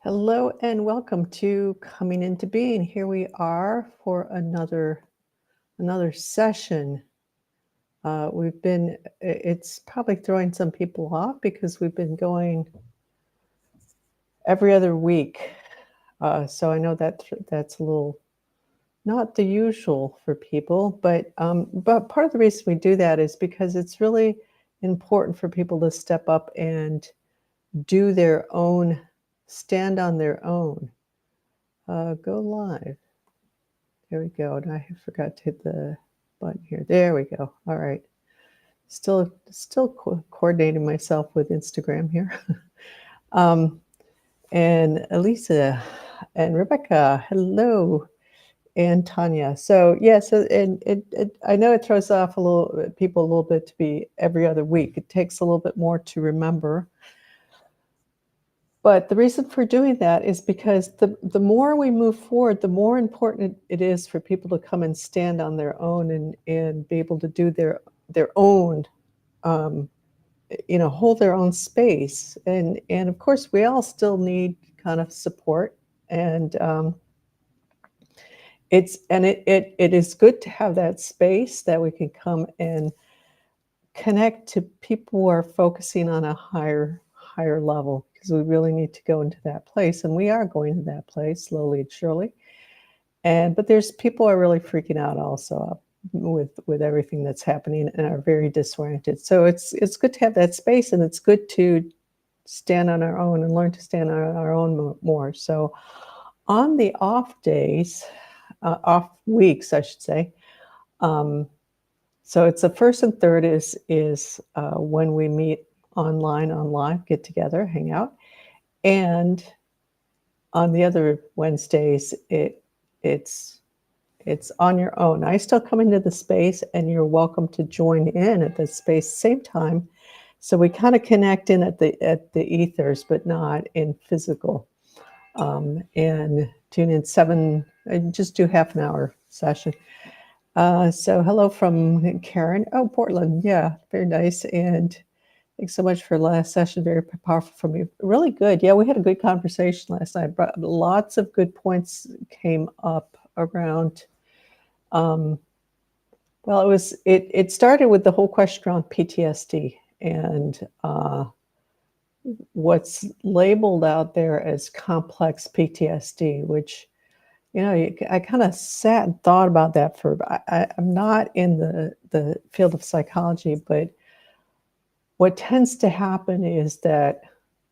Hello and welcome to Coming Into Being. Here we are for another session. It's probably throwing some people off because we've been going every other week. So I know that's a little not the usual for people, but part of the reason we do that is because it's really important for people to step up and do their own, stand on their own. Go live. There we go. And I forgot to hit the button here. There we go. All right. Still coordinating myself with Instagram here. And Elisa and Rebecca, hello, and Tanya. So I know it throws off people a little bit to be every other week. It takes a little bit more to remember. But the reason for doing that is because the more we move forward, the more important it is for people to come and stand on their own and be able to do their own, hold their own space. And of course, we all still need kind of support. And it is good to have that space that we can come and connect to people who are focusing on a higher level, because we really need to go into that place, and we are going to that place slowly and surely. But there's people are really freaking out also with everything that's happening and are very disoriented. So it's good to have that space, and it's good to stand on our own and learn to stand on our own more. So on the off days, off weeks, I should say. So it's the first and third is when we meet on live, get together, hang out. And on the other Wednesdays, it's on your own. I still come into the space, and you're welcome to join in at the space same time. So we kind of connect in at the ethers, but not in physical. And tune in 7, just do half an hour session. So hello from Karen. Oh, Portland. Yeah, very nice. And thanks so much for last session. Very powerful from you. Really good. Yeah, we had a good conversation last night. But lots of good points came up around. Well, it started with the whole question around PTSD and what's labeled out there as complex PTSD, which I kind of sat and thought about that I'm not in the field of psychology, but what tends to happen is that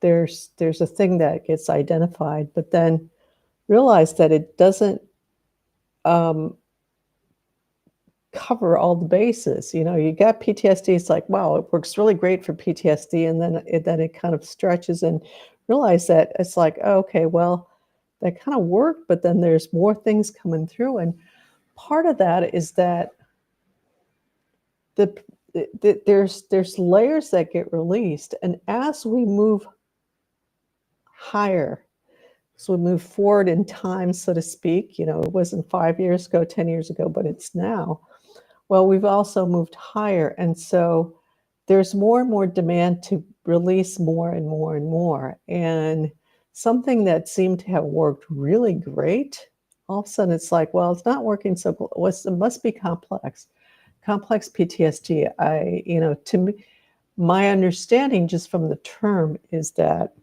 there's a thing that gets identified, but then realize that it doesn't cover all the bases. You got PTSD. It's like, wow, it works really great for PTSD, and then it kind of stretches, and realize that it's like, oh, okay, well, that kind of worked, but then there's more things coming through, and part of that is that there's layers that get released, and as we move higher, so we move forward in time, so to speak. It wasn't 5 years ago, 10 years ago, but it's now. Well, we've also moved higher, and so there's more and more demand to release more and more and more. And something that seemed to have worked really great, all of a sudden it's like, well, it's not working so well. It must be complex PTSD. To me, my understanding just from the term is that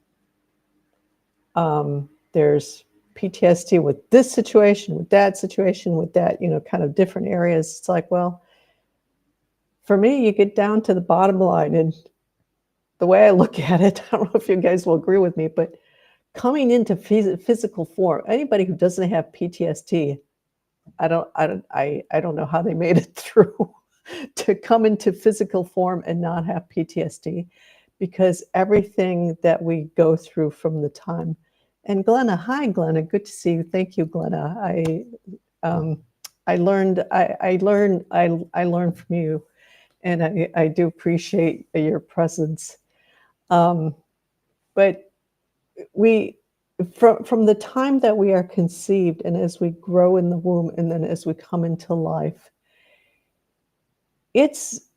there's PTSD with this situation, with that situation, with that, kind of different areas. It's like, well, for me, you get down to the bottom line, and the way I look at it, I don't know if you guys will agree with me, but coming into physical form, anybody who doesn't have PTSD, I don't know how they made it through to come into physical form and not have PTSD, because everything that we go through from the time. And Glenna, hi Glenna, good to see you. Thank you, Glenna. I learned from you, and I do appreciate your presence. But from the time that we are conceived, and as we grow in the womb, and then as we come into life, it's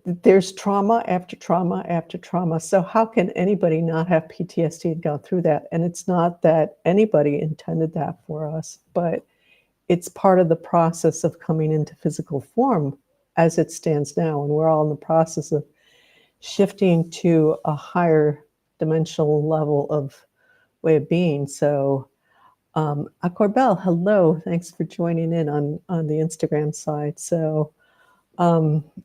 there's trauma after trauma after trauma. So how can anybody not have PTSD and go through that? And it's not that anybody intended that for us, but it's part of the process of coming into physical form as it stands now. And we're all in the process of shifting to a higher dimensional level of way of being. So, Corbell, hello. Thanks for joining in on the Instagram side. So,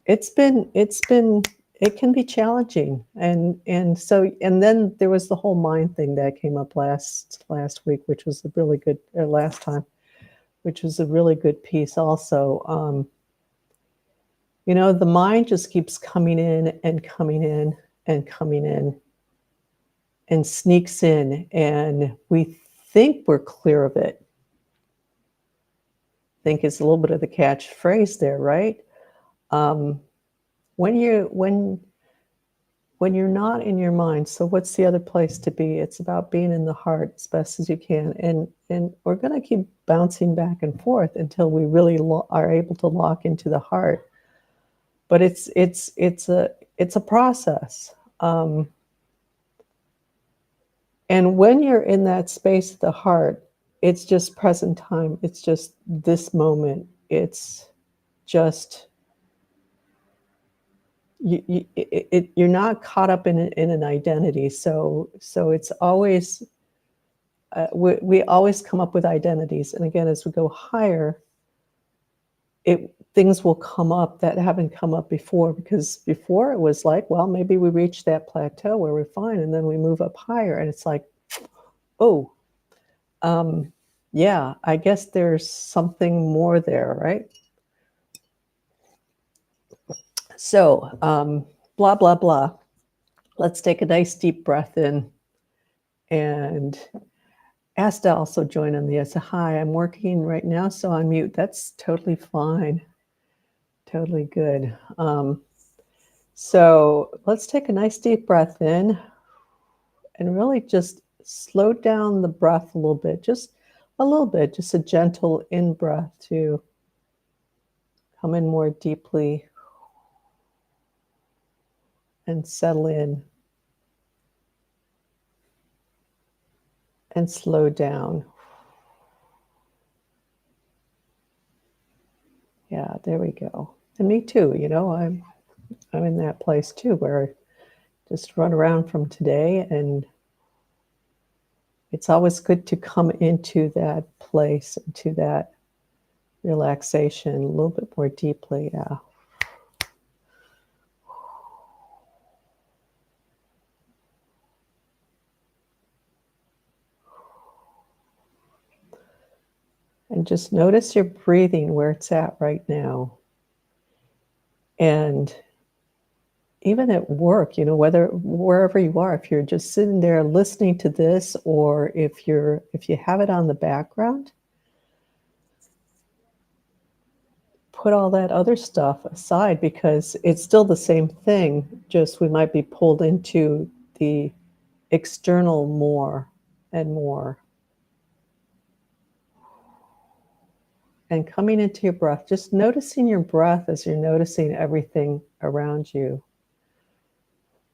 it's been it can be challenging, and then there was the whole mind thing that came up last week, which was a really good, or last time, which was a really good piece also. The mind just keeps coming in and coming in and coming in and sneaks in, and we think we're clear of it. Think is a little bit of the catchphrase there, right? When you're not in your mind, so what's the other place to be? It's about being in the heart as best as you can, and we're going to keep bouncing back and forth until we really are able to lock into the heart. But it's a process. And when you're in that space of the heart, it's just present time. It's just this moment. It's just you're not caught up in an identity. So it's always we always come up with identities. And again, as we go higher, things will come up that haven't come up before, because before it was like, well, maybe we reach that plateau where we're fine, and then we move up higher, and it's like, oh, yeah, I guess there's something more there, right? So, blah, blah, blah. Let's take a nice deep breath in, and asked to also join on the hi, I'm working right now, so on mute. That's totally fine. Totally good. So let's take a nice deep breath in and really just slow down the breath a little bit, just a little bit, just a gentle in breath to come in more deeply and settle in and slow down. Yeah, there we go. And me too, I'm in that place too, where I just run around from today, and it's always good to come into that place, into that relaxation a little bit more deeply. Yeah. And just notice your breathing where it's at right now. And even at work, wherever you are, if you're just sitting there listening to this, or if you have it on the background, put all that other stuff aside, because it's still the same thing, just we might be pulled into the external more and more. And coming into your breath, just noticing your breath as you're noticing everything around you.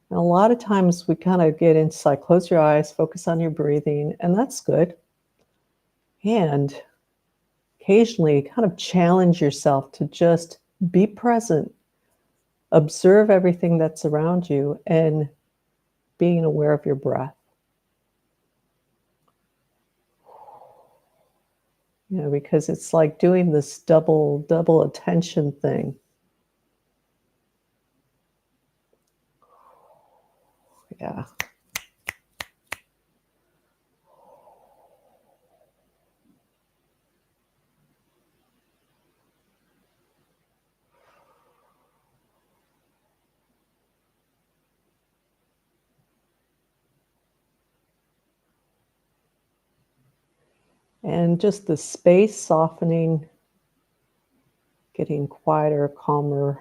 And a lot of times we kind of get into like, close your eyes, focus on your breathing, and that's good. And occasionally kind of challenge yourself to just be present, observe everything that's around you, and being aware of your breath. Because it's like doing this double attention thing. Yeah. And just the space softening, getting quieter, calmer.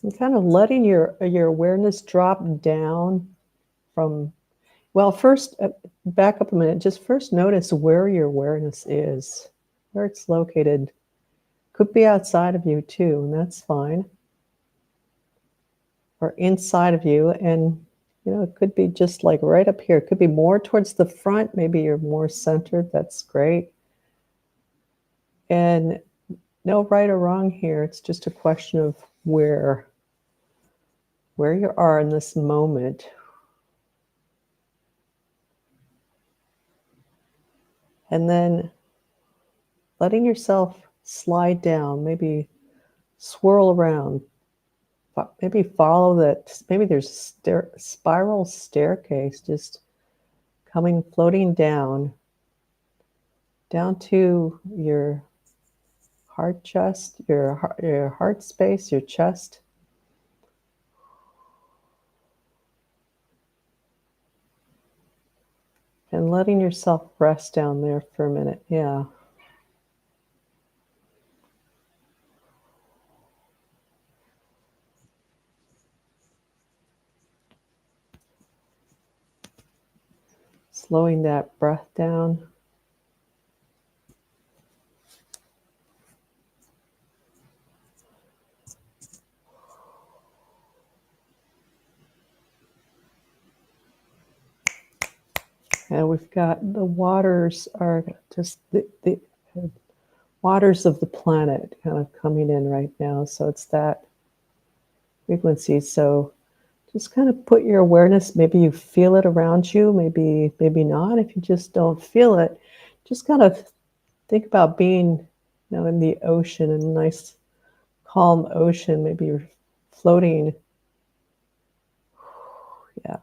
And kind of letting your awareness drop down from, well, first, back up a minute. Just first notice where your awareness is, where it's located. Could be outside of you too, and that's fine. Or inside of you, and it could be just like right up here. It could be more towards the front. Maybe you're more centered. That's great. And no right or wrong here. It's just a question of where you are in this moment. And then letting yourself slide down, maybe swirl around, maybe follow that. Maybe there's a spiral staircase just floating down to your heart chest, your heart space, your chest. And letting yourself rest down there for a minute. Yeah. Slowing that breath down. And we've got the waters are just the waters of the planet kind of coming in right now. So it's that frequency. So just kind of put your awareness, maybe you feel it around you, maybe not. If you just don't feel it, just kind of think about being, in the ocean, in a nice calm ocean. Maybe you're floating, yeah,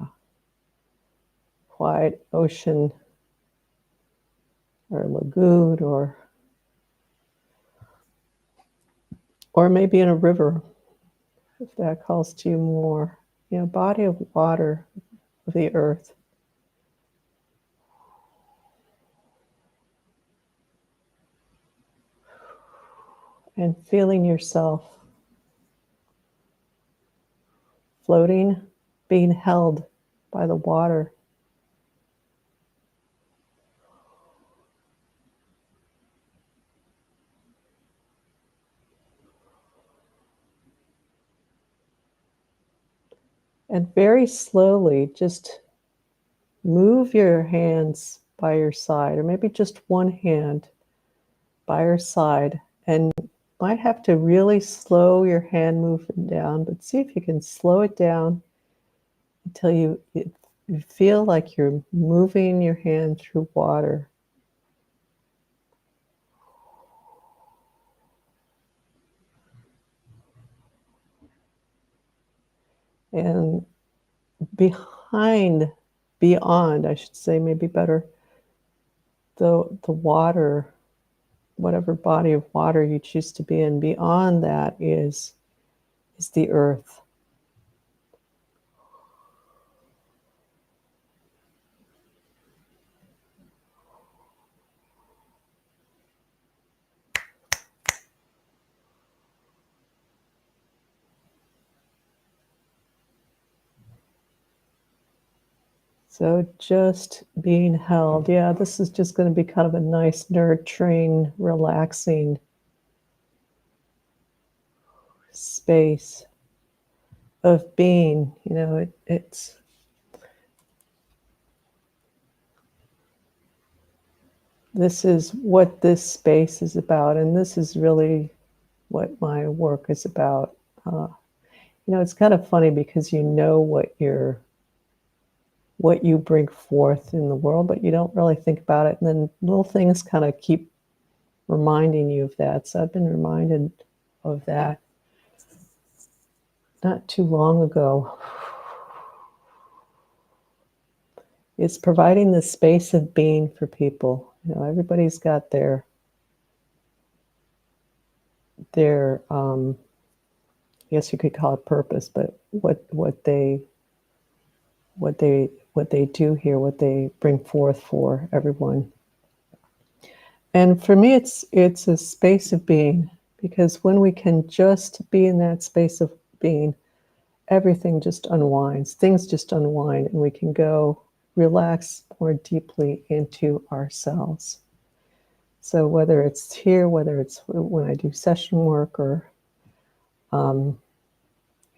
quiet ocean or lagoon, or maybe in a river, if that calls to you more. Body of water of the earth. And feeling yourself floating, being held by the water. And very slowly, just move your hands by your side, or maybe just one hand by your side. And might have to really slow your hand movement down, but see if you can slow it down until you feel like you're moving your hand through water. And beyond, I should say, maybe better, the water, whatever body of water you choose to be in, beyond that is the earth. So just being held. Yeah, this is just going to be kind of a nice, nurturing, relaxing space of being. It's this is what this space is about, and this is really what my work is about. It's kind of funny because what you bring forth in the world, but you don't really think about it. And then little things kind of keep reminding you of that. So I've been reminded of that not too long ago. It's providing the space of being for people. Everybody's got their I guess you could call it purpose, but what they do here, what they bring forth for everyone. And for me, it's a space of being, because when we can just be in that space of being, everything just unwinds. Things just unwind, and we can go relax more deeply into ourselves. So whether it's here, whether it's when I do session work, or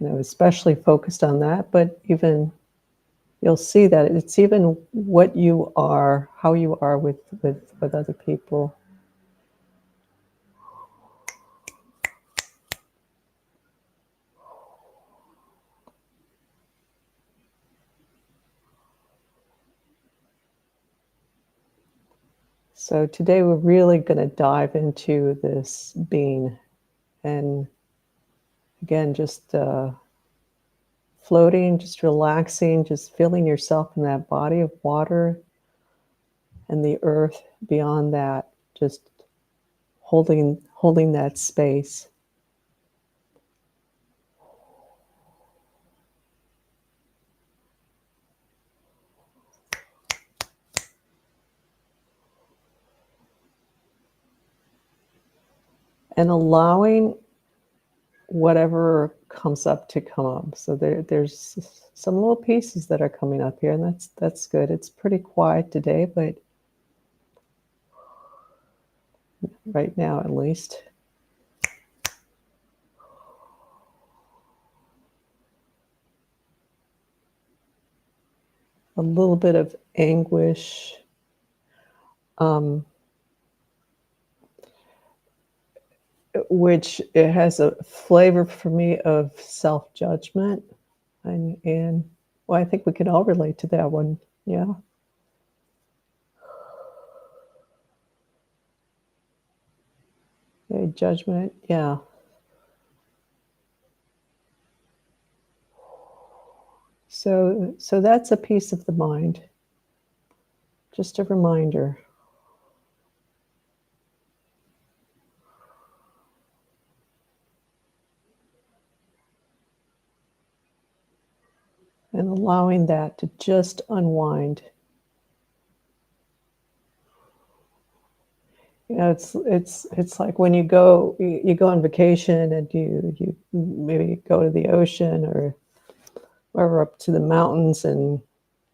especially focused on that, but even you'll see that it's even what you are, how you are with other people. So today we're really going to dive into this being, and again, just floating, just relaxing, just feeling yourself in that body of water and the earth beyond that, just holding that space. And allowing whatever comes up to come up. So there's some little pieces that are coming up here, and that's good. It's pretty quiet today, but right now at least. A little bit of anguish, which it has a flavor for me of self-judgment, and well, I think we can all relate to that one. Yeah. Judgment. Yeah. So that's a piece of the mind. Just a reminder. And allowing that to just unwind. It's like when you go on vacation and you maybe go to the ocean or wherever, up to the mountains, and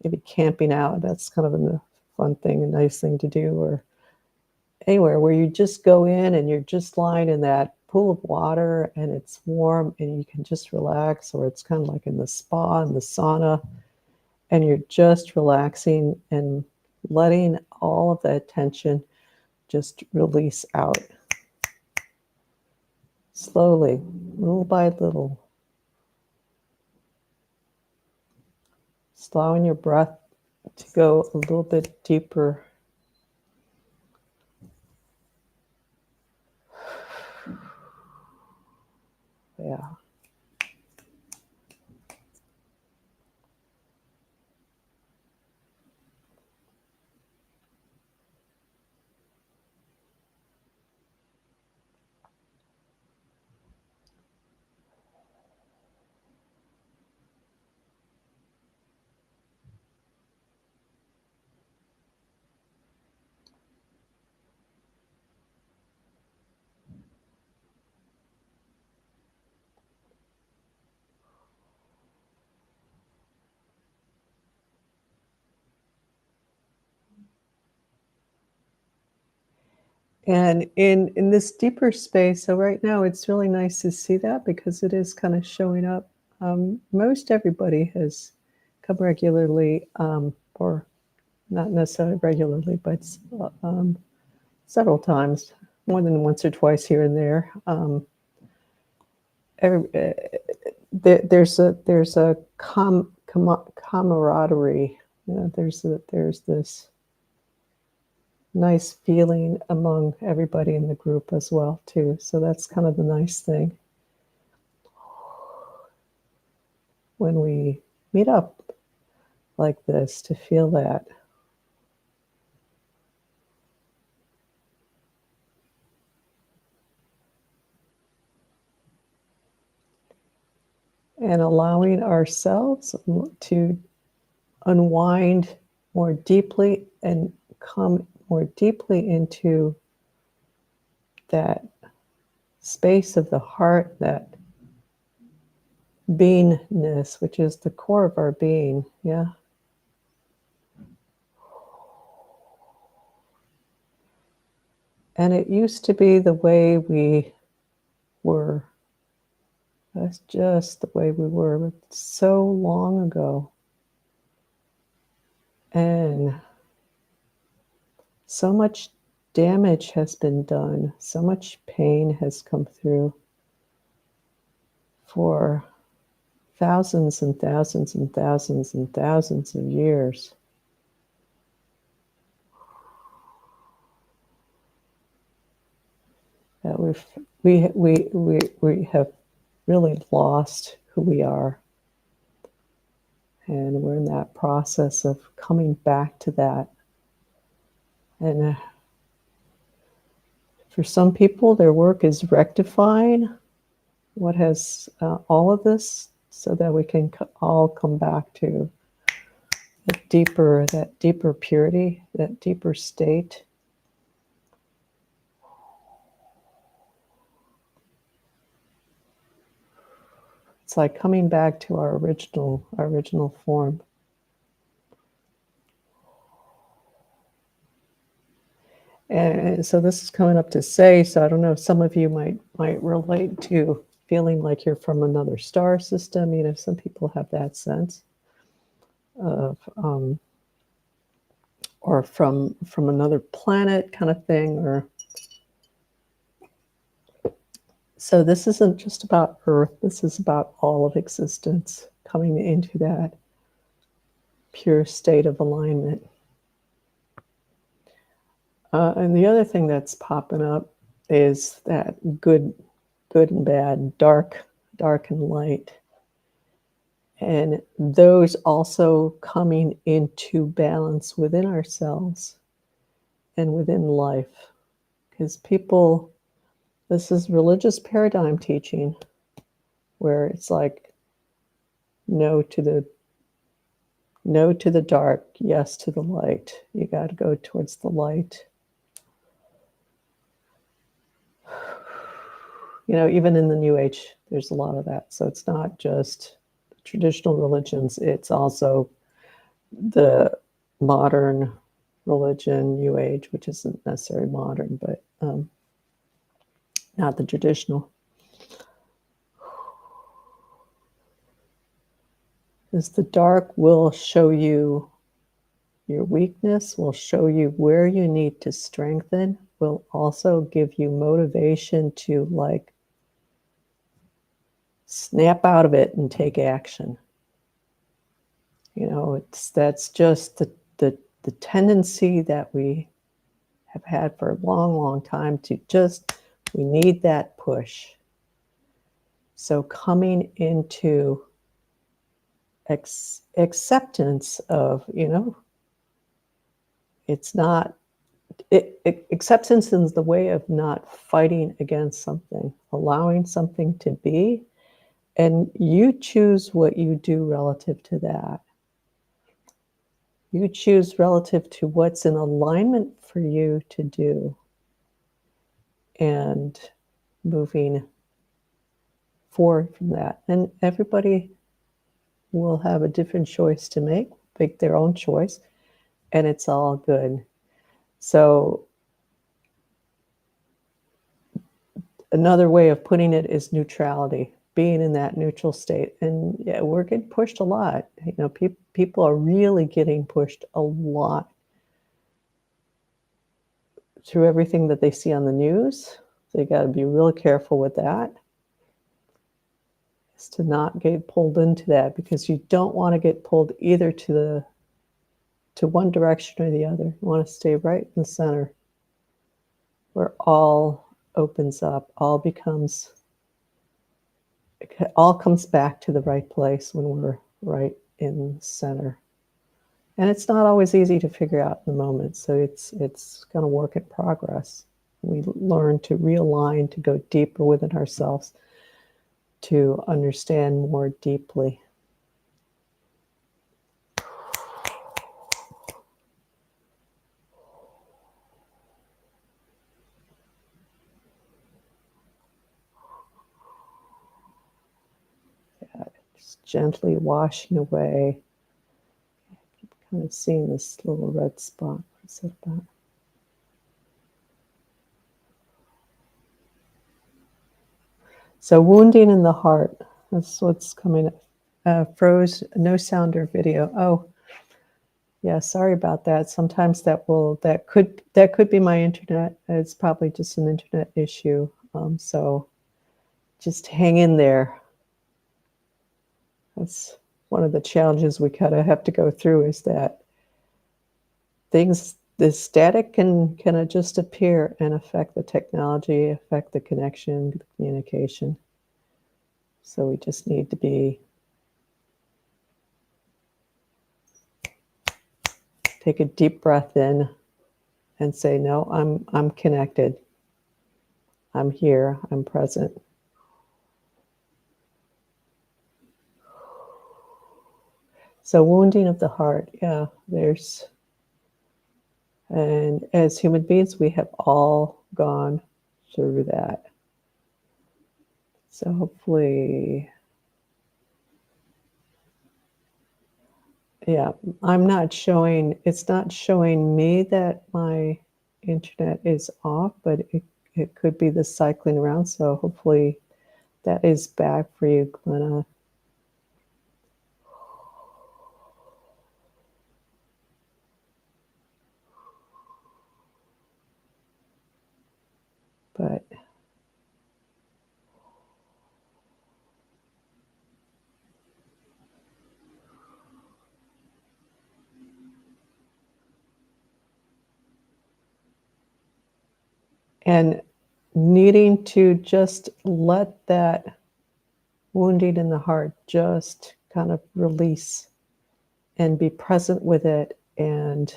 maybe camping out. That's kind of a fun thing, a nice thing to do, or anywhere where you just go in and you're just lying in that pool of water and it's warm and you can just relax, or it's kind of like in the spa and the sauna, and you're just relaxing and letting all of that tension just release out slowly, little by little. Just allowing your breath to go a little bit deeper. Yeah. And in this deeper space, so right now it's really nice to see that because it is kind of showing up. Most everybody has come regularly, or not necessarily regularly, but several times, more than once or twice here and there. There's a camaraderie. There's this nice feeling among everybody in the group as well too. So that's kind of the nice thing when we meet up like this, to feel that. And allowing ourselves to unwind more deeply and come more deeply into that space of the heart, that beingness, which is the core of our being. Yeah. And it used to be the way we were. That's just the way we were, but so long ago. And so much damage has been done, so much pain has come through for thousands and thousands and thousands and thousands of years. That we have really lost who we are. And we're in that process of coming back to that. And for some people, their work is rectifying what has all of this so that we can all come back to that deeper purity, that deeper state. It's like coming back to our original form. And so this is coming up to say, so I don't know if some of you might relate to feeling like you're from another star system. You know, some people have that sense of, or from another planet kind of thing. Or so this isn't just about Earth. This is about all of existence coming into that pure state of alignment. And the other thing that's popping up is that good and bad, dark and light. And those also coming into balance within ourselves and within life. Because people, this is religious paradigm teaching, where it's like no to the dark, yes to the light. You got to go towards the light. You know, even in the New Age, there's a lot of that. So it's not just traditional religions, it's also the modern religion, New Age, which isn't necessarily modern, but not the traditional. Because the dark will show you your weakness, will show you where you need to strengthen, will also give you motivation to like snap out of it and take action. You know, that's just the tendency that we have had for a long time to just, we need that push. So coming into acceptance of, you know, it's not, acceptance is the way of not fighting against something, allowing something to be, and you choose what you do relative to that. You choose relative to what's in alignment for you to do, and moving forward from that. And everybody will have a different choice to make their own choice, and it's all good. So another way of putting it is neutrality, being in that neutral state. And yeah, we're getting pushed a lot. You know, people are really getting pushed a lot through everything that they see on the news. So you got to be real careful with that, is to not get pulled into that, because you don't want to get pulled either to one direction or the other. You want to stay right in the center, where all opens up, all comes back to the right place when we're right in the center. And it's not always easy to figure out in the moment. So it's kind of work in progress. We learn to realign, to go deeper within ourselves, to understand more deeply. Just gently washing away. I keep kind of seeing this little red spot. What's that about? So wounding in the heart. That's what's coming up. Froze, no sound or video. Oh, yeah, sorry about that. Sometimes that could be my internet. It's probably just an internet issue. So just hang in there. That's one of the challenges we kind of have to go through, is that the static can just appear and affect the technology, affect the connection, the communication. So we just need to take a deep breath in and say, no, I'm connected. I'm here. I'm present. So wounding of the heart, yeah, and as human beings, we have all gone through that. So hopefully, yeah, it's not showing me that my internet is off, but it could be the cycling around. So hopefully that is back for you, Glenna. But and needing to just let that wounding in the heart just kind of release and be present with it, and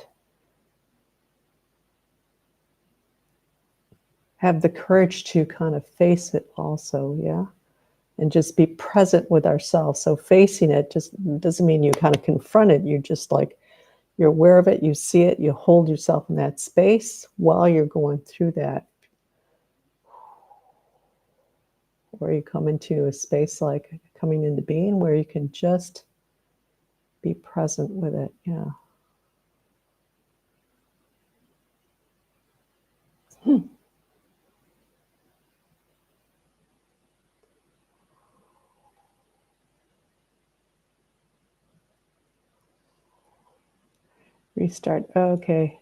have the courage to kind of face it also, yeah, and just be present with ourselves. So facing it just doesn't mean you kind of confront it. You're just like, you're aware of it, you see it, you hold yourself in that space while you're going through that. Or you come into a space like coming into being where you can just be present with it, yeah. Restart. Okay.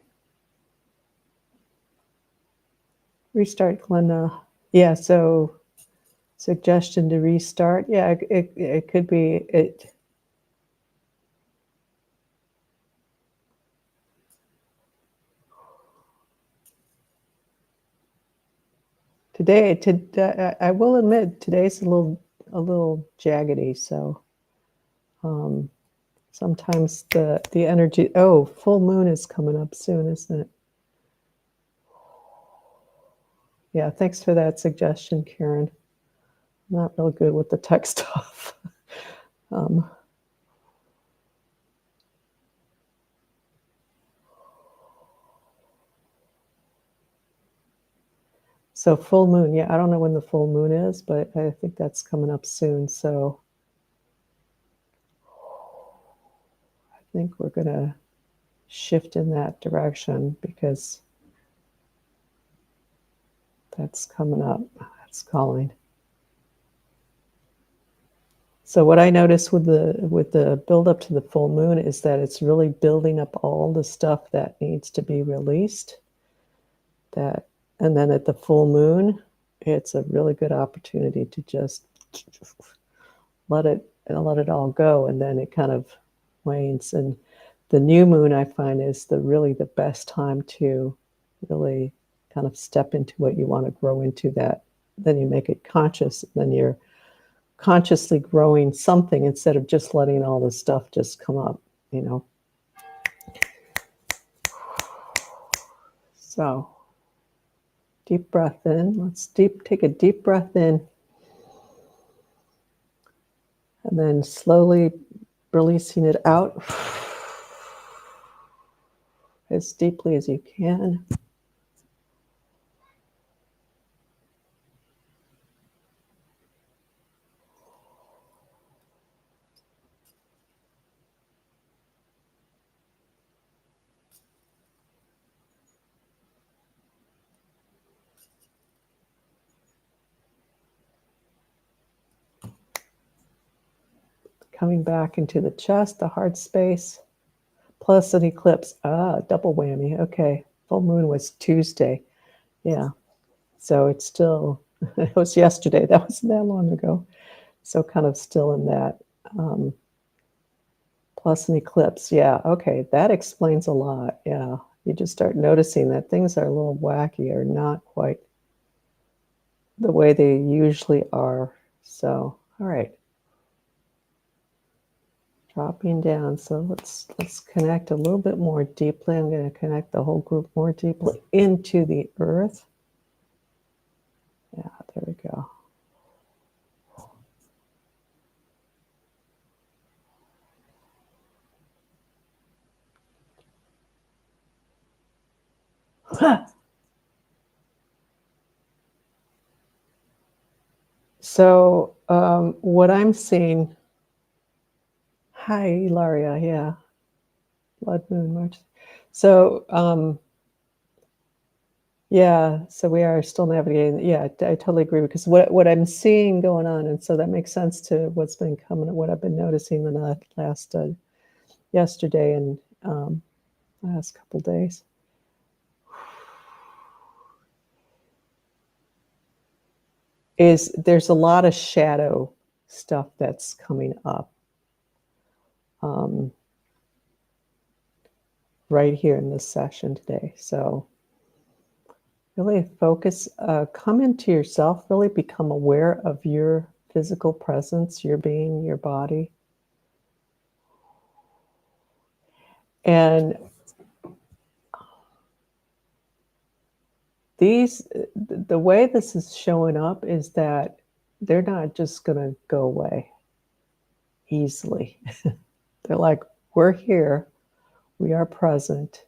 Restart, Glenda. Yeah, so suggestion to restart. Yeah, it could be it. I will admit, today's a little jaggedy. So sometimes the energy. Oh, full moon is coming up soon, isn't it? Yeah, thanks for that suggestion, Karen. I'm not real good with the tech stuff. So full moon, yeah, I don't know when the full moon is, but I think that's coming up soon. So I think we're going to shift in that direction because that's coming up. That's calling. So what I notice with the build up to the full moon is that it's really building up all the stuff that needs to be released. And then at the full moon, it's a really good opportunity to just let it all go, and then it kind of wanes. And the new moon, I find, is really the best time to really kind of step into what you want to grow into. That then you make it conscious, and then you're consciously growing something instead of just letting all this stuff just come up, you know. So deep breath in. Take a deep breath in, and then slowly releasing it out as deeply as you can. coming back into the chest, the heart space, plus an eclipse. Double whammy. Okay. Full moon was Tuesday. Yeah. So it's still, it was yesterday. That wasn't that long ago. So kind of still in that. Plus an eclipse. Yeah. Okay. That explains a lot. Yeah. You just start noticing that things are a little wacky or not quite the way they usually are. So, all right. Dropping down. So let's connect a little bit more deeply. I'm going to connect the whole group more deeply into the earth. Yeah, there we go. So what I'm seeing, hi, Ilaria, yeah, blood moon March. So yeah, so we are still navigating. Yeah, I totally agree because what I'm seeing going on, and so that makes sense to what's been coming, what I've been noticing in the last yesterday and last couple days. Is there's a lot of shadow stuff that's coming up right here in this session today. So really focus, come into yourself, really become aware of your physical presence, your being, your body. And the way this is showing up is that they're not just going to go away easily. They're like, we're here, we are present.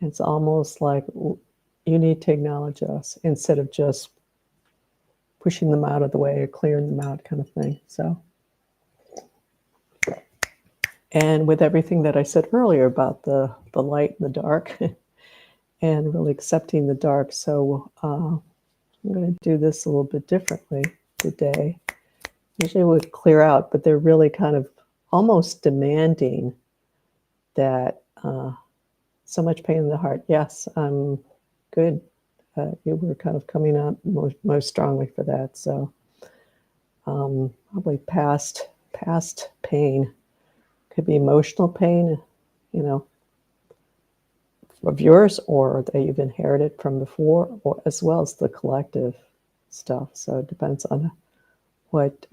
It's almost like you need to acknowledge us instead of just pushing them out of the way or clearing them out kind of thing. So, and with everything that I said earlier about the light and the dark and really accepting the dark. So I'm going to do this a little bit differently today. Usually we would clear out, but they're really kind of almost demanding that so much pain in the heart. Yes, I'm good. You were kind of coming out most strongly for that. So probably past pain. Could be emotional pain, you know, of yours or that you've inherited from before, or as well as the collective stuff. So it depends on what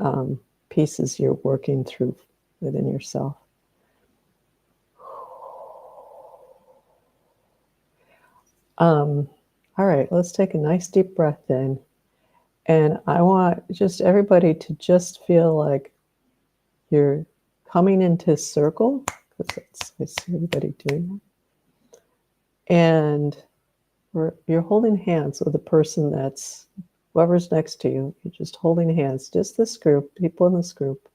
pieces you're working through within yourself. All right, let's take a nice deep breath in. And I want just everybody to just feel like you're coming into a circle, because I see everybody doing that. And you're holding hands with the person that's whoever's next to you. You're just holding hands, just this group, people in this group.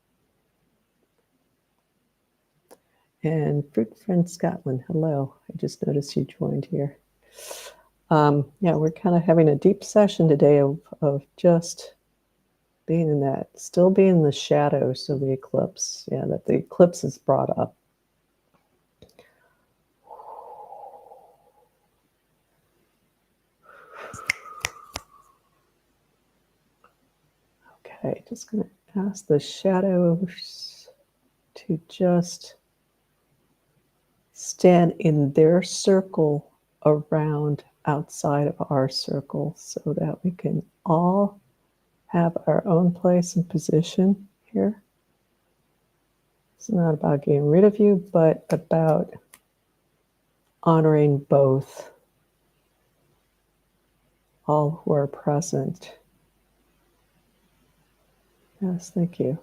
And Fruit Friend Scotland, hello. I just noticed you joined here. Yeah, we're kind of having a deep session today of just being in that, still being in the shadows of the eclipse. Yeah, that the eclipse is brought up. Okay, just going to ask the shadows to just stand in their circle around outside of our circle so that we can all have our own place and position here. It's not about getting rid of you, but about honoring both, all who are present. Yes, thank you.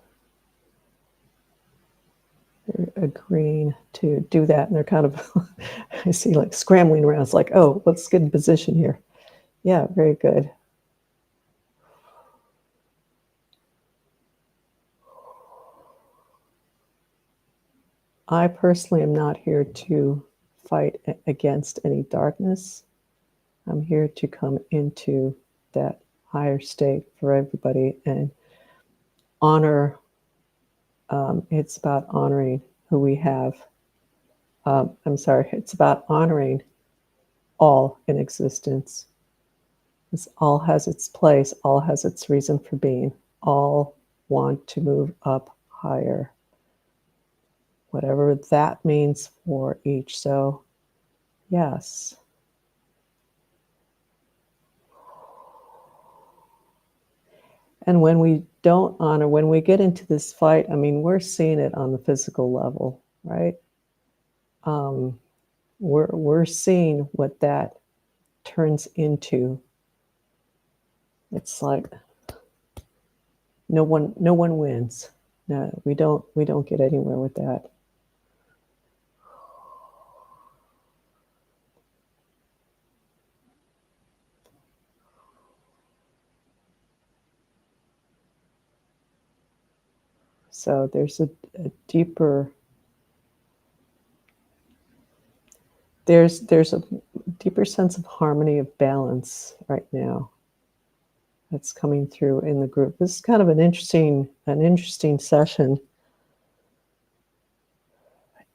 They're agreeing to do that, and they're kind of, I see like scrambling around. It's like, oh, let's get in position here. Yeah, very good. I personally am not here to fight against any darkness. I'm here to come into that higher state for everybody and honor It's about honoring who we have. I'm sorry, it's about honoring all in existence. This all has its place, all has its reason for being, all want to move up higher, whatever that means for each. So, yes. And when we don't honor, when we get into this fight, I mean, we're seeing it on the physical level, right? We're seeing what that turns into. It's like no one wins. No, we don't get anywhere with that. So there's a deeper there's a deeper sense of harmony, of balance right now that's coming through in the group. This is kind of an interesting session.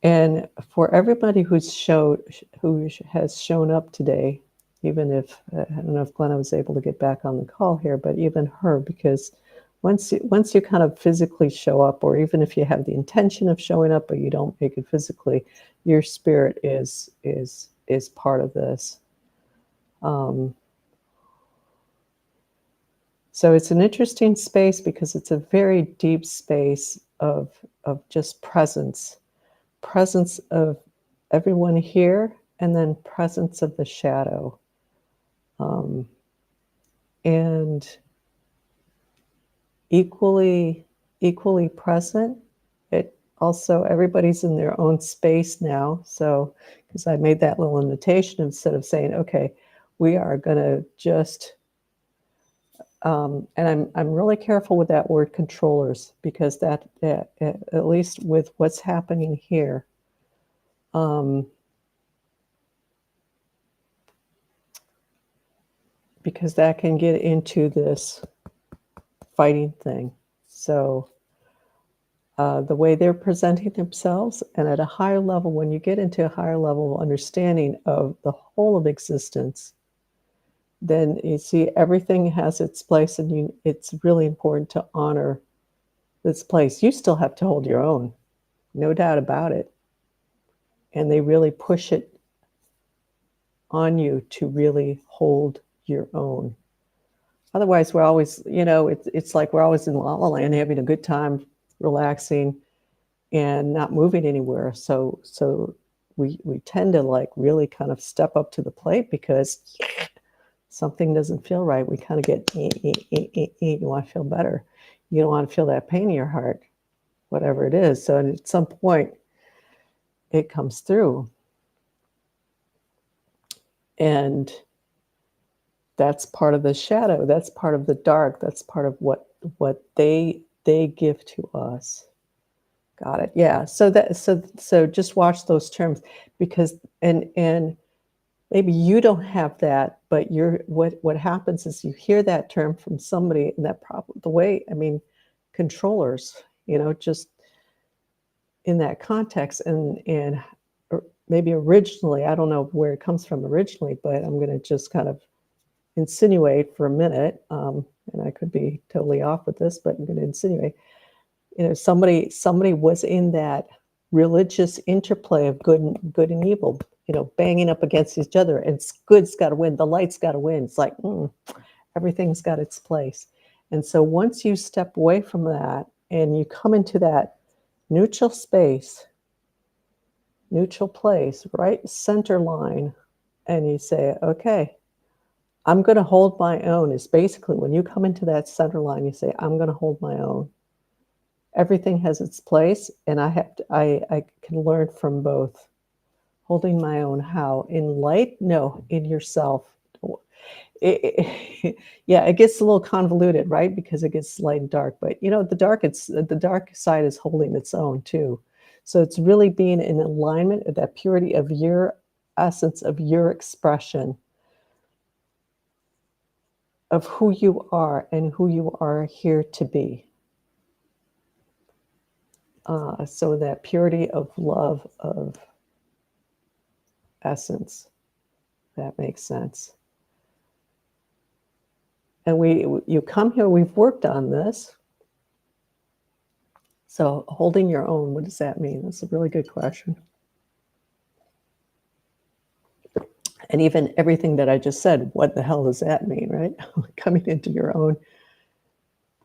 And for everybody who has shown up today, even if I don't know if Glenna was able to get back on the call here, but even her, because once you kind of physically show up, or even if you have the intention of showing up but you don't make it physically, your spirit is part of this. So it's an interesting space because it's a very deep space of just presence of everyone here, and then presence of the shadow. And equally present. It also, everybody's in their own space now. So, because I made that little invitation instead of saying, okay, we are going to just, and I'm really careful with that word controllers, because that at least with what's happening here, because that can get into this fighting thing. So the way they're presenting themselves, and at a higher level, when you get into a higher level of understanding of the whole of existence, then you see everything has its place, and it's really important to honor this place. You still have to hold your own, no doubt about it. And they really push it on you to really hold your own. Otherwise, we're always, it's like we're always in la la land, having a good time, relaxing, and not moving anywhere. So we tend to like really kind of step up to the plate because something doesn't feel right. We kind of get, you want to feel better. You don't want to feel that pain in your heart, whatever it is. So at some point, it comes through. And that's part of the shadow. That's part of the dark. That's part of what they give to us. Got it. Yeah. So just watch those terms, because and maybe you don't have that, but what happens is you hear that term from somebody, and that problem, the way, I mean, controllers, just in that context, and maybe originally, I don't know where it comes from originally, but I'm going to just kind of insinuate for a minute, and I could be totally off with this, but I'm going to insinuate, somebody was in that religious interplay of good and evil, banging up against each other, and good's got to win, the light's got to win. It's like, everything's got its place. And so once you step away from that and you come into that neutral space, neutral place, right center line, and you say, okay, I'm going to hold my own, is basically when you come into that center line, you say, I'm going to hold my own. Everything has its place, and I can learn from both. Holding my own, how? In light? No, in yourself. Yeah, it gets a little convoluted, right? Because it gets light and dark. But the dark side is holding its own too. So it's really being in alignment with that purity of your essence, of your expression, of who you are and who you are here to be. So that purity of love, of essence, that makes sense. And you come here, we've worked on this. So holding your own, what does that mean? That's a really good question. And even everything that I just said, what the hell does that mean, right? Coming into your own.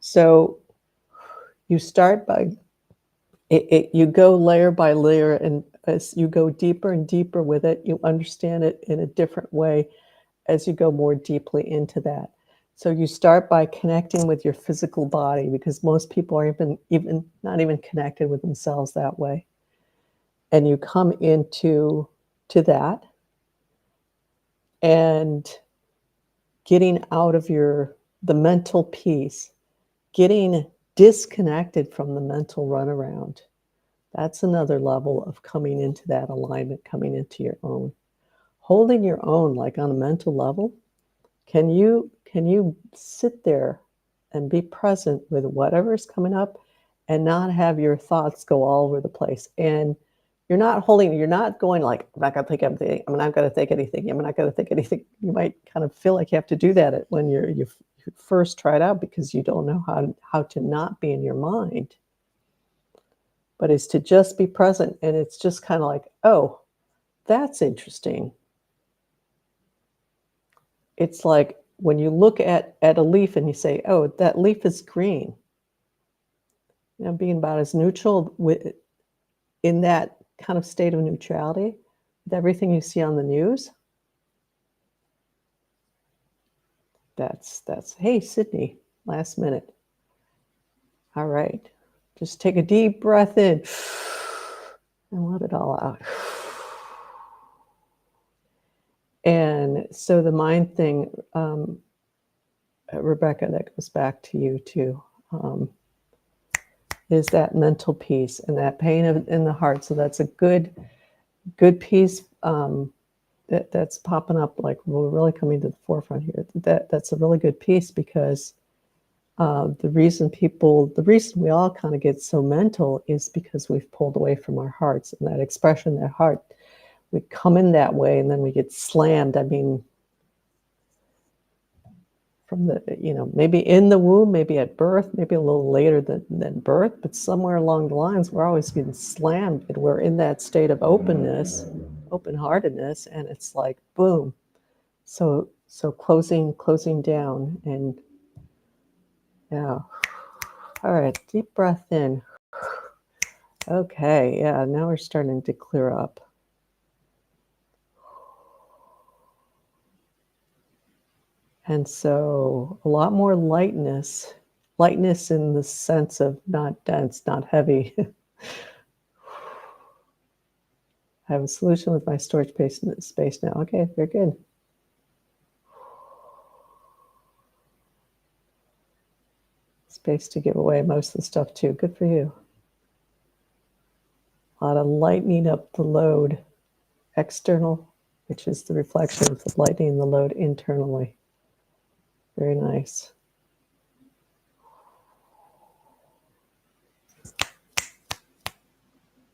So you start by, you go layer by layer, and as you go deeper and deeper with it, you understand it in a different way as you go more deeply into that. So you start by connecting with your physical body, because most people are even not even connected with themselves that way. And you come into that, and getting out of the mental piece, getting disconnected from the mental runaround. That's another level of coming into that alignment, coming into your own. Holding your own, like on a mental level, can you sit there and be present with whatever's coming up and not have your thoughts go all over the place? And you're not going like, I'm not going to think anything. I'm not going to think anything. I'm not going to think anything. You might kind of feel like you have to do that when you first try it out, because you don't know how to not be in your mind. But it's to just be present. And it's just kind of like, oh, that's interesting. It's like when you look at a leaf and you say, oh, that leaf is green. Being about as neutral in that kind of state of neutrality with everything you see on the news. That's hey, Sydney, last minute. All right. Just take a deep breath in and let it all out. And so the mind thing, Rebecca, that goes back to you too, is that mental piece and that pain in the heart. So that's a good piece that's popping up, like we're really coming to the forefront here. That's a really good piece, because the reason we all kind of get so mental is because we've pulled away from our hearts, and that expression, that heart, we come in that way and then we get slammed. I mean, from the, maybe in the womb, maybe at birth, maybe a little later than birth, but somewhere along the lines, we're always getting slammed, and we're in that state of openness, open-heartedness, and it's like, boom. So closing down, and yeah. All right, deep breath in. Okay, yeah, now we're starting to clear up. And so a lot more lightness in the sense of not dense, not heavy. I have a solution with my storage space now. Okay, very good. Space to give away most of the stuff too. Good for you. A lot of lightening up the load external, which is the reflection of the lightening the load internally. Very nice.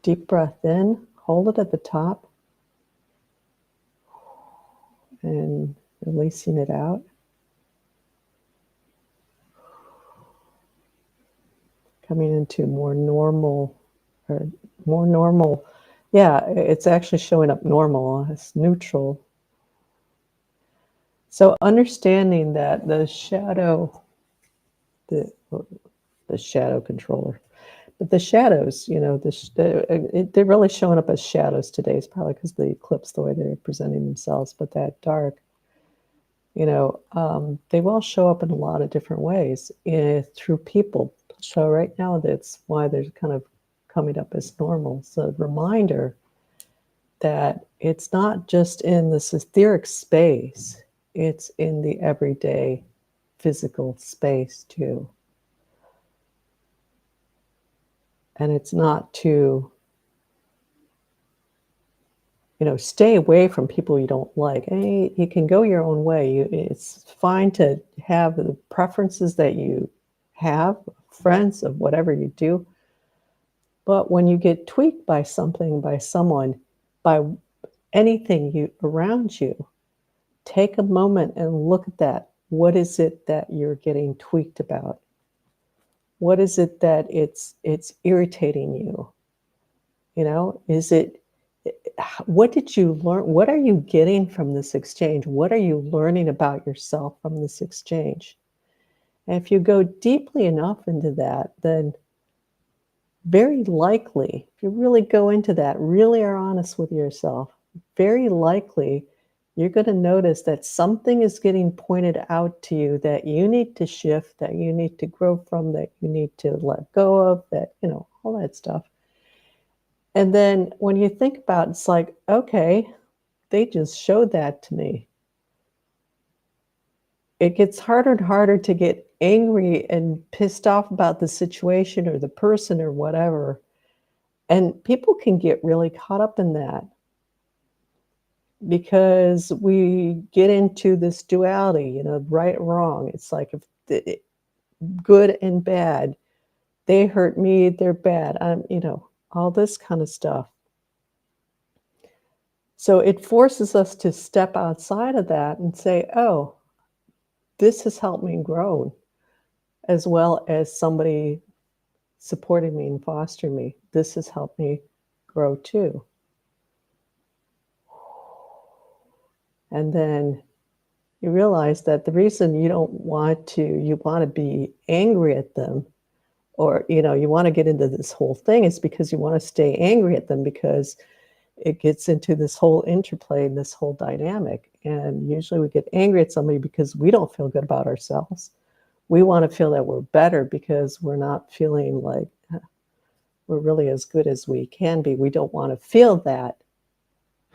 Deep breath in, hold it at the top, and releasing it out. Coming into more normal. Yeah, it's actually showing up normal. It's neutral. So understanding that the shadow controller, but the shadows, they're really showing up as shadows today. It's probably because the eclipse, the way they're presenting themselves, but that dark, they will show up in a lot of different ways through people. So right now, that's why they're kind of coming up as normal. So a reminder that it's not just in this etheric space, it's in the everyday physical space too. And it's not to, stay away from people you don't like. Hey, you can go your own way. It's fine to have the preferences that you have, friends, of whatever you do. But when you get tweaked by something, by someone, by anything around you, take a moment and look at that. What is it that you're getting tweaked about? What is it that it's irritating you? Is it, what did you learn? What are you getting from this exchange? What are you learning about yourself from this exchange? And if you go deeply enough into that, then very likely, if you really go into that, really are honest with yourself, very likely you're going to notice that something is getting pointed out to you that you need to shift, that you need to grow from, that you need to let go of, that, all that stuff. And then when you think about it, it's like, okay, they just showed that to me. It gets harder and harder to get angry and pissed off about the situation or the person or whatever. And people can get really caught up in that because we get into this duality, right and wrong. It's like if good and bad, they hurt me, they're bad. All this kind of stuff. So it forces us to step outside of that and say, oh, this has helped me grow, as well as somebody supporting me and fostering me. This has helped me grow too. And then you realize that the reason you want to be angry at them, or, you want to get into this whole thing, is because you want to stay angry at them, because it gets into this whole interplay and this whole dynamic. And usually we get angry at somebody because we don't feel good about ourselves. We want to feel that we're better because we're not feeling like we're really as good as we can be. We don't want to feel that.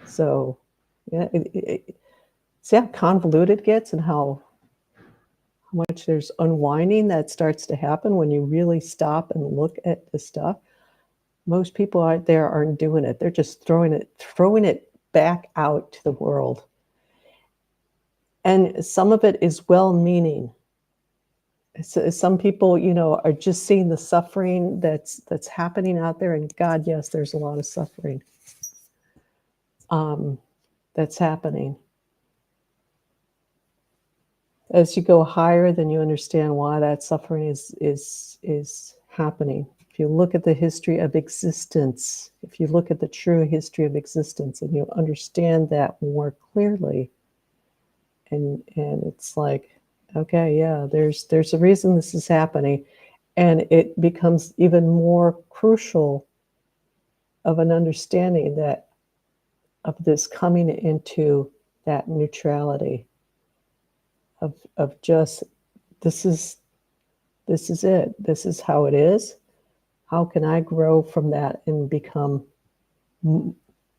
So, yeah, see how convoluted it gets and how much there's unwinding that starts to happen when you really stop and look at the stuff. Most people out there aren't doing it. They're just throwing it back out to the world. And some of it is well-meaning. So some people, are just seeing the suffering that's happening out there. And God, yes, there's a lot of suffering that's happening. As you go higher, then you understand why that suffering is happening. If you look at the history of existence, if you look at the true history of existence, and you understand that more clearly, and it's like, okay, yeah, there's a reason this is happening, and it becomes even more crucial of an understanding that of this coming into that neutrality of just, this is it. This is how it is. How can I grow from that and become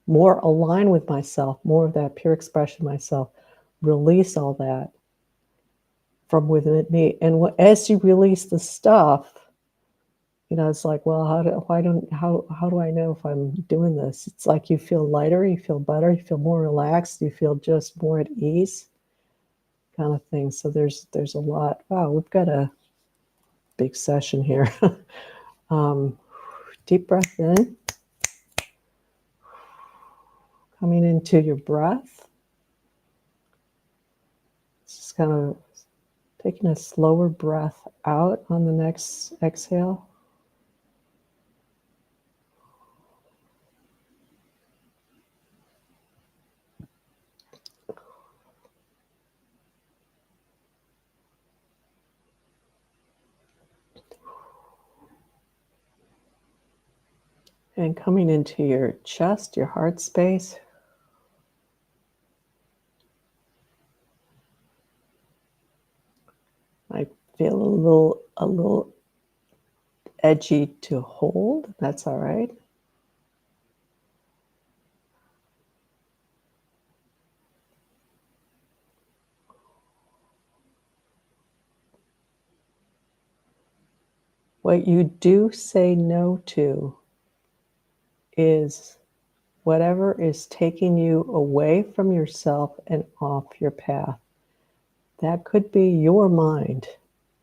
more aligned with myself, more of that pure expression of myself, release all that from within me. And as you release the stuff, it's like, well, how do I know if I'm doing this? It's like you feel lighter, you feel better, you feel more relaxed, you feel just more at ease, kind of thing. So there's a lot. Wow, we've got a big session here. Deep breath in, coming into your breath. Just kind of taking a slower breath out on the next exhale. And coming into your chest, your heart space. I feel a little edgy to hold. That's all right. What you do say no to is whatever is taking you away from yourself and off your path. That could be your mind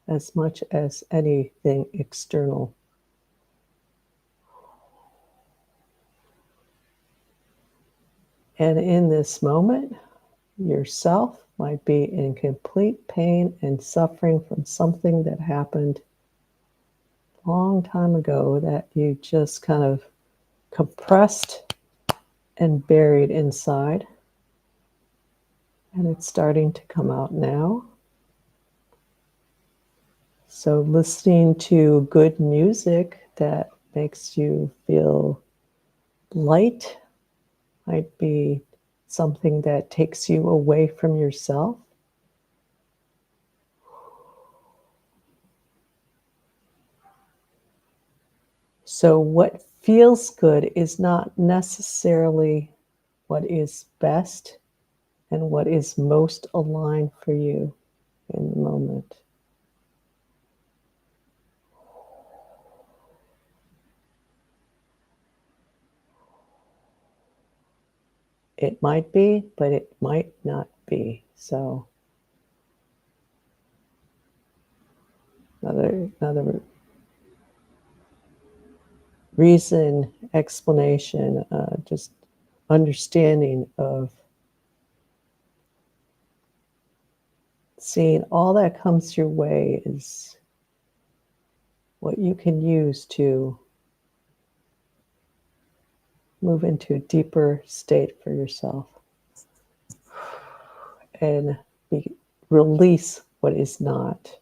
as much as anything external. And in this moment, yourself might be in complete pain and suffering from something that happened a long time ago that you just kind of compressed and buried inside. And it's starting to come out now. So listening to good music that makes you feel light might be something that takes you away from yourself. So what feels good is not necessarily what is best and what is most aligned for you in the moment. It might be, but it might not be. So another reason, explanation, just understanding of seeing all that comes your way is what you can use to move into a deeper state for yourself and release what is not.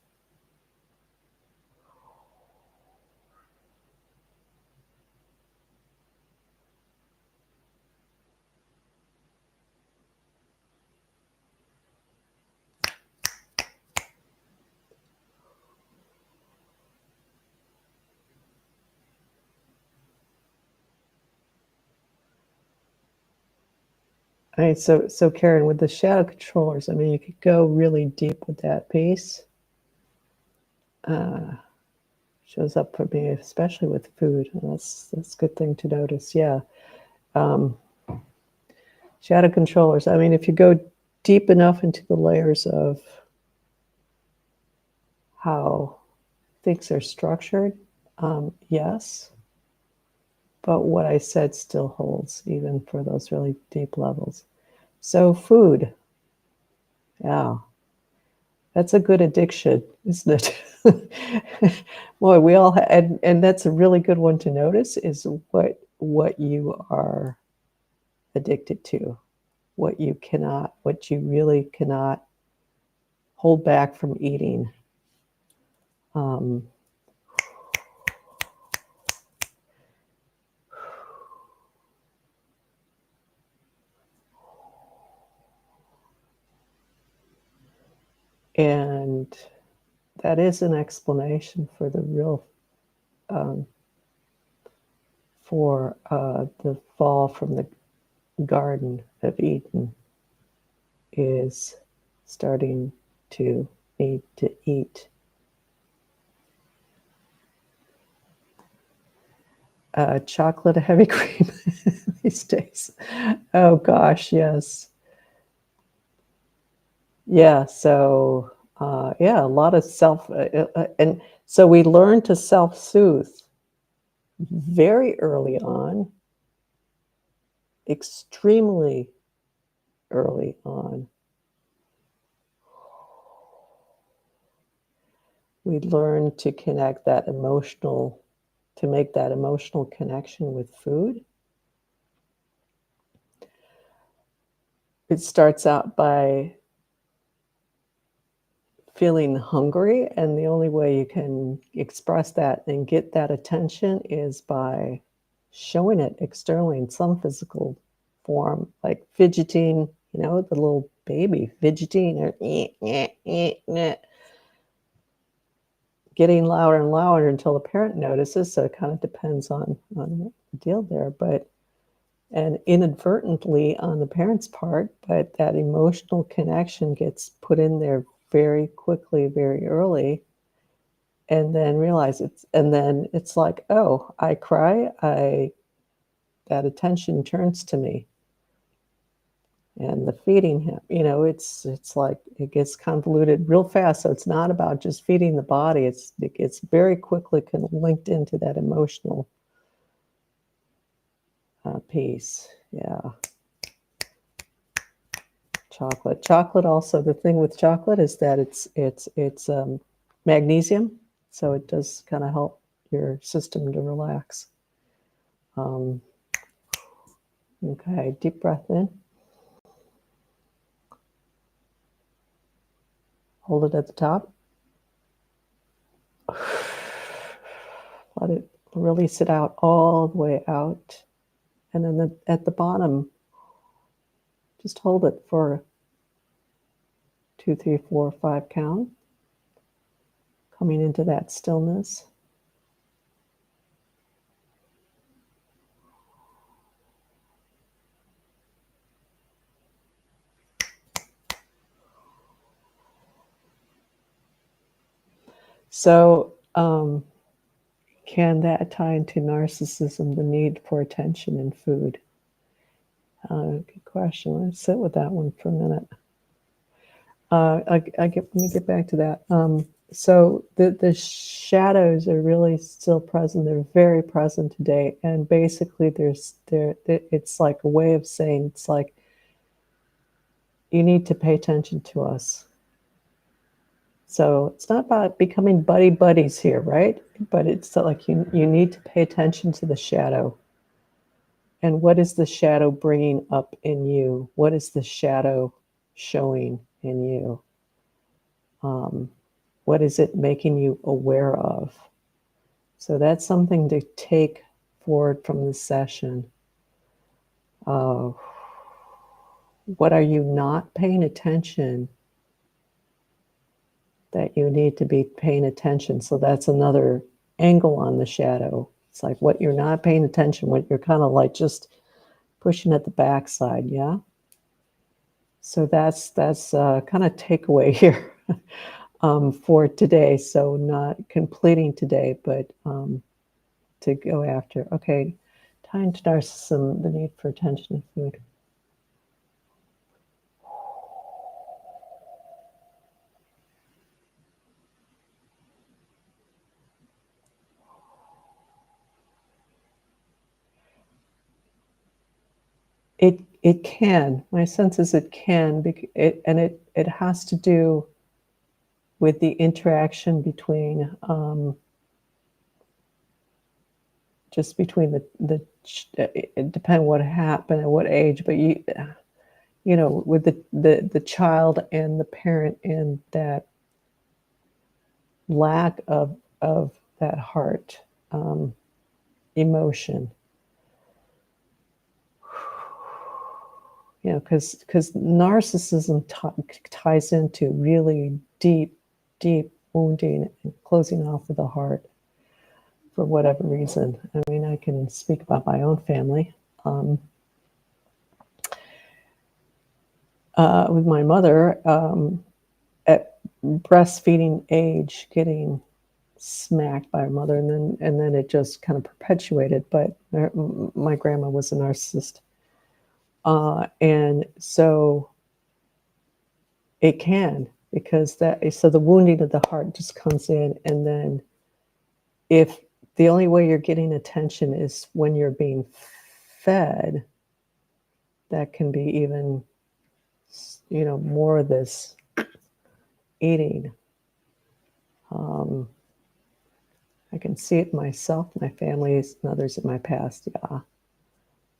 All right, so Karen, with the shadow controllers, I mean, you could go really deep with that piece. Shows up for me, especially with food. That's a good thing to notice. Yeah, shadow controllers. I mean, if you go deep enough into the layers of how things are structured, yes. But what I said still holds, even for those really deep levels. So food, yeah, that's a good addiction, isn't it? Boy, we all and that's a really good one to notice is what you are addicted to, what you really cannot hold back from eating. And that is an explanation for the real for the fall from the Garden of Eden is starting to need to eat. Chocolate heavy cream these days. Oh gosh, yes. Yeah, so yeah, a lot of and so we learn to self-soothe very early on, extremely early on. We learn to connect to make that emotional connection with food. It starts out by feeling hungry, and the only way you can express that and get that attention is by showing it externally in some physical form, like fidgeting, the little baby fidgeting or getting louder and louder until the parent notices. So it kind of depends on the deal there, and inadvertently on the parent's part, but that emotional connection gets put in there very quickly, very early, and then it's like, oh, I cry, that attention turns to me. And the feeding him, it's like it gets convoluted real fast. So it's not about just feeding the body. It gets very quickly linked into that emotional piece. Yeah. chocolate. Chocolate also, the thing with chocolate is that it's magnesium, so it does kind of help your system to relax. Okay, deep breath in. Hold it at the top. Let it release it out all the way out. And then at the bottom, just hold it for 2, 3, 4, 5 count. Coming into that stillness. So, can that tie into narcissism, the need for attention in food? Good question. Let's sit with that one for a minute. Let me get back to that. So the shadows are really still present. They're very present today, and basically, it's like a way of saying, it's like, you need to pay attention to us. So it's not about becoming buddies here, right? But it's like you need to pay attention to the shadow. And what is the shadow bringing up in you? What is the shadow showing in you? What is it making you aware of? So that's something to take forward from this session. What are you not paying attention that you need to be paying attention? So that's another angle on the shadow. It's like what you're not paying attention, what you're kind of like just pushing at the backside, yeah? So that's kind of takeaway here for today. So not completing today, but to go after. Okay, tying to narcissism, the need for attention and food. It can. My sense is it can, and it has to do with the interaction between just between the it depends what happened at what age, but you know, with the child and the parent, and that lack of that heart emotion. You know, because narcissism ties into really deep wounding and closing off of the heart for whatever reason. I mean, I can speak about my own family. With my mother, at breastfeeding age, getting smacked by her mother, and then it just kind of perpetuated. But my grandma was a narcissist. And so it can, because so the wounding of the heart just comes in, and then if the only way you're getting attention is when you're being fed, that can be even, you know, more of this eating. I can see it myself, my family, and others in my past.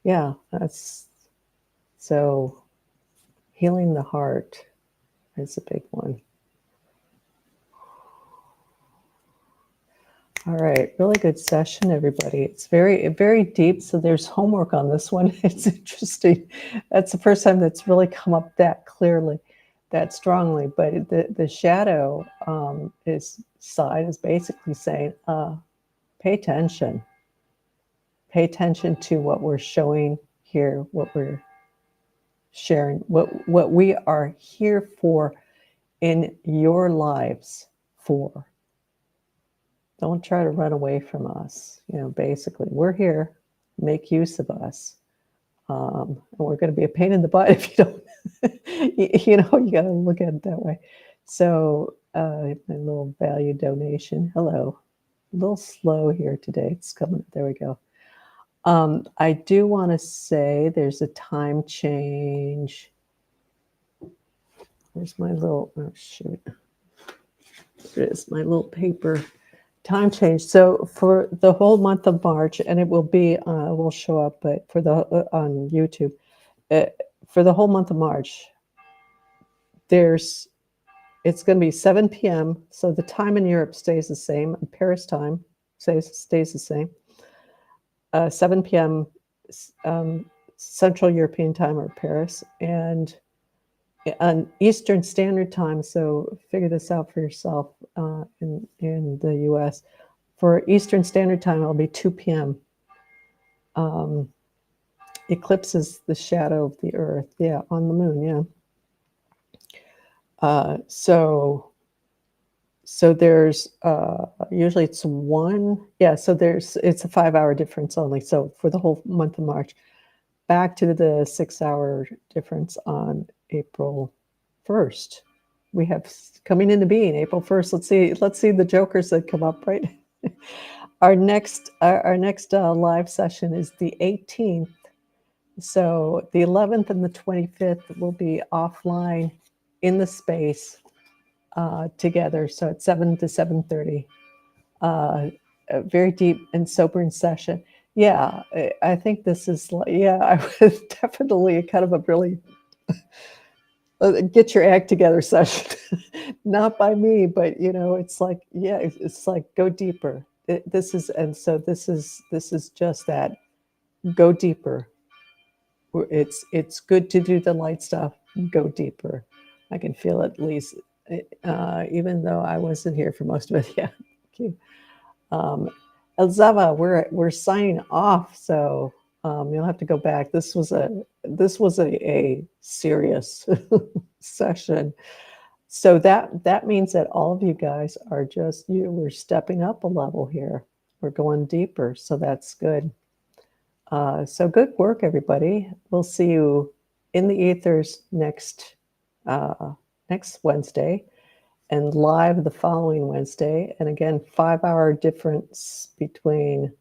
Yeah, that's so healing the heart is a big one. All right, really good session, everybody. It's very deep, so there's homework on this one. It's interesting. That's the first time that's really come up that clearly, that strongly. But the shadow side is basically saying, pay attention. Pay attention to what we're showing here, what we're sharing, what we are here for in your lives for. Don't try to run away from us. You know, basically, we're here. Make use of us. And we're going to be a pain in the butt if you don't. You know, you got to look at it that way. So, my little value donation. Hello. A little slow here today. It's coming. There we go. I do want to say there's a time change Where's my little, oh shoot. There it is, my little paper. Time change. So for the whole month of March, and it will be, will show up, but for the, on YouTube, uh, for the whole month of March, it's going to be 7 p.m. So the time in Europe stays the same. Paris time stays the same. 7 p.m. Central European time or Paris, and on Eastern Standard Time. So figure this out for yourself in the U.S. For Eastern Standard Time, it'll be 2 p.m. Eclipse is the shadow of the Earth. Yeah, on the moon. Yeah. So there's usually it's one. Yeah. So it's a 5-hour difference only. So for the whole month of March, back to the 6-hour difference on April 1st. We have coming into being April 1st. Let's see the jokers that come up, right? Our next live session is the 18th. So the 11th and the 25th will be offline in the space together. So at 7 to 7:30, a very deep and sobering session. Yeah, I think this is yeah, I was definitely kind of a really get your act together session. Not by me, but it's like, yeah, it's like go deeper. This is, and so this is just that, go deeper. It's good to do the light stuff, go deeper. I can feel it, at least, even though I wasn't here for most of it. Yeah, thank you. Elzava, we're signing off, so you'll have to go back. This was a serious session. So that means that all of you guys are we're stepping up a level here. We're going deeper, so that's good. So good work, everybody. We'll see you in the ethers next Wednesday, and live the following Wednesday. And again, 5-hour difference between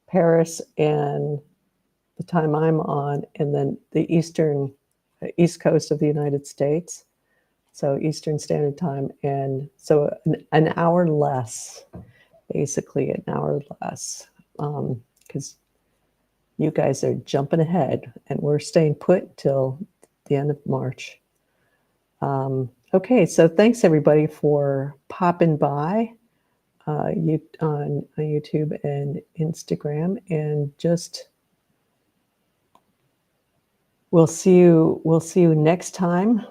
Paris and the time I'm on, and then the East Coast of the United States. So Eastern Standard Time. And so an hour less, basically an hour less, because you guys are jumping ahead and we're staying put till the end of March. Okay, so thanks everybody for popping by on YouTube and Instagram, and just we'll see you next time.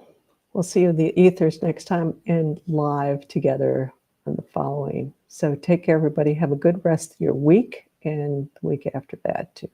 We'll see you in the ethers next time, and live together on the following. So take care, everybody. Have a good rest of your week and the week after that too.